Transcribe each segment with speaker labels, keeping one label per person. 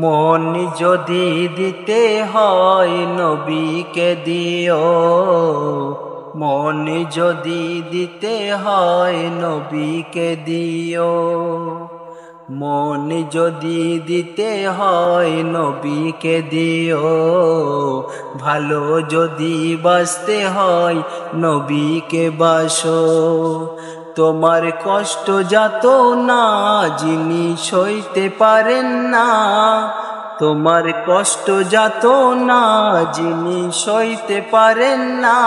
Speaker 1: মন যদি দিতে হয় নবীকে দিও, মন যদি দিতে হয় নবীকে দিও, মন যদি দিতে হয় নবীকে দিও, ভালো যদি বাসতে হয় নবীকে বাসো। তোমার কষ্ট যত না যিনি সইতে পারেন না, তোমার কষ্ট যত না যিনি সইতে পারেন না,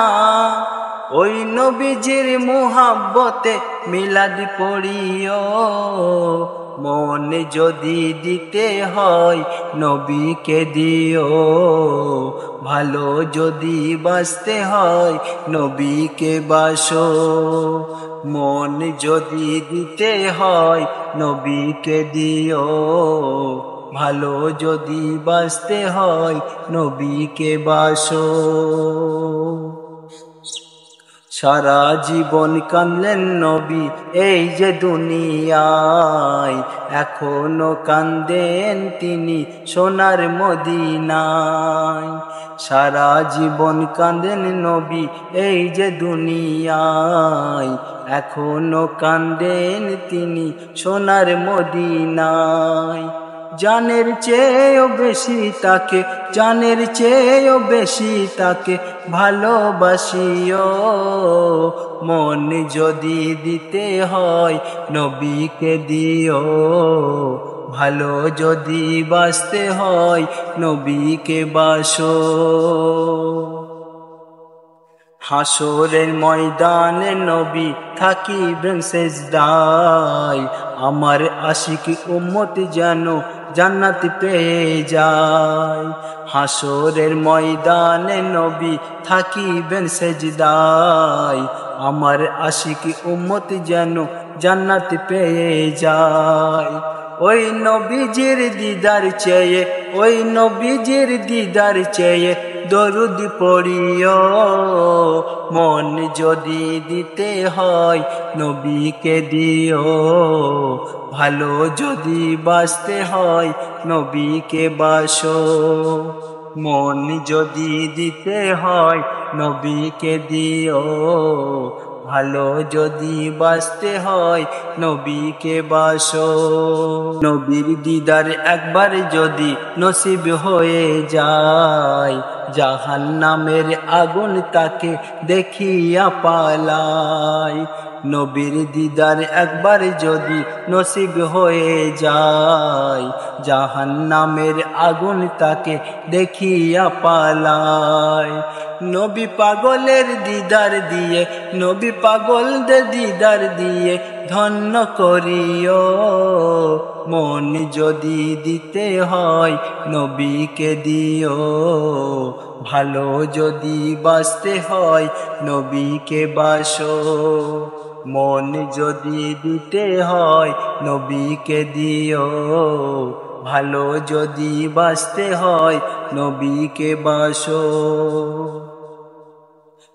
Speaker 1: ওই নবীজির মুহাব্বতে মিলাদ পড়িও। মন যদি দিতে হয় নবীকে দিও, ভালো যদি বাসতে হয় নবীকে বাসো। মন যদি দিতে হয় নবীকে দিও, ভালো যদি বাসতে হয় নবীকে বাসো। সারা জীবন কাঁদলেন নবী এই যে দুনিয়ায়, এখনো কান্দেন তিনি সোনার মদিনায়। সারা জীবন কাঁদেন নবী এই যে দুনিয়ায়, এখনো কান্দেন তিনি সোনার মদিনায়। জানের চেয়েও বেশি তাকে, জানের চেয়েও বেশি তাকে ভালোবাসিও। মন যদি দিতে হয় নবীকে দিও, ভালো যদি বাসতে হয় নবীকে বাসো। হাসরের ময়দানে নবী থাকিবেন সেজদায়, আমার আশিক উম্মত যেন জান্নাত পেয়ে যায়। হাসরের ময়দানে নবী থাকিবেন সেজদায়, আমার আশিক উম্মত যেন জান্নাত পেয়ে যায়। ওই নবীজির দিদার চেয়ে, ওই নবীজির দিদার চেয়ে দরুদ পড়িও। মন যদি দিতে হয় নবীকে দিও, ভালো যদি বাসতে হয় নবীকে বাসো। মন যদি দিতে হয় নবীকে দিও, ভালো যদি বাসতে হয় নবীকে বাসো। নবীর দিদার একবার যদি নসিব হয়ে যায়, জাহান্নামের আগুন তাকে দেখিয়া পালায়। নবীর দিদার একবার যদি নসিব হয়ে যায়, জাহান্নামের আগুন তাকে দেখিয়া পালায়। নবী পাগলের দিদার দিয়ে, নবী পাগলদের দিদার দিয়ে ধন্য করিও। মন যদি দিতে হয় নবীকে দিও, ভালো যদি বাসতে হয় নবীকে বাসো। মন যদি দিতে হয় নবীকে দিও, ভালো যদি বাসতে হয় নবীকে বাসো।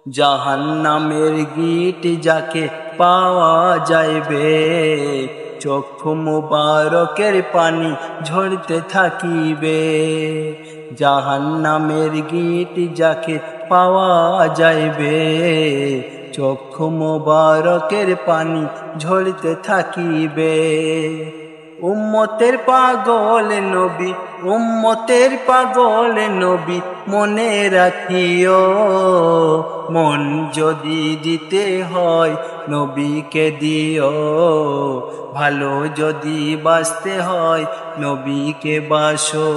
Speaker 1: জাহান্নামের গিট যাকে পাওয়া যাইবে, চক্ষু মুবারকের পানি ঝরতে থাকিবে। জাহান্নামের গিট যাকে পাওয়া যাইবে, চক্ষু মুবারকের পানি ঝরতে থাকিবে। উম্মতের পাগল নবী, উম্মতের পাগল নবী মনে রাখিও। মন যদি দিতে হয় নবীকে দিও, ভালো যদি বাসতে হয় নবীকে বাসো।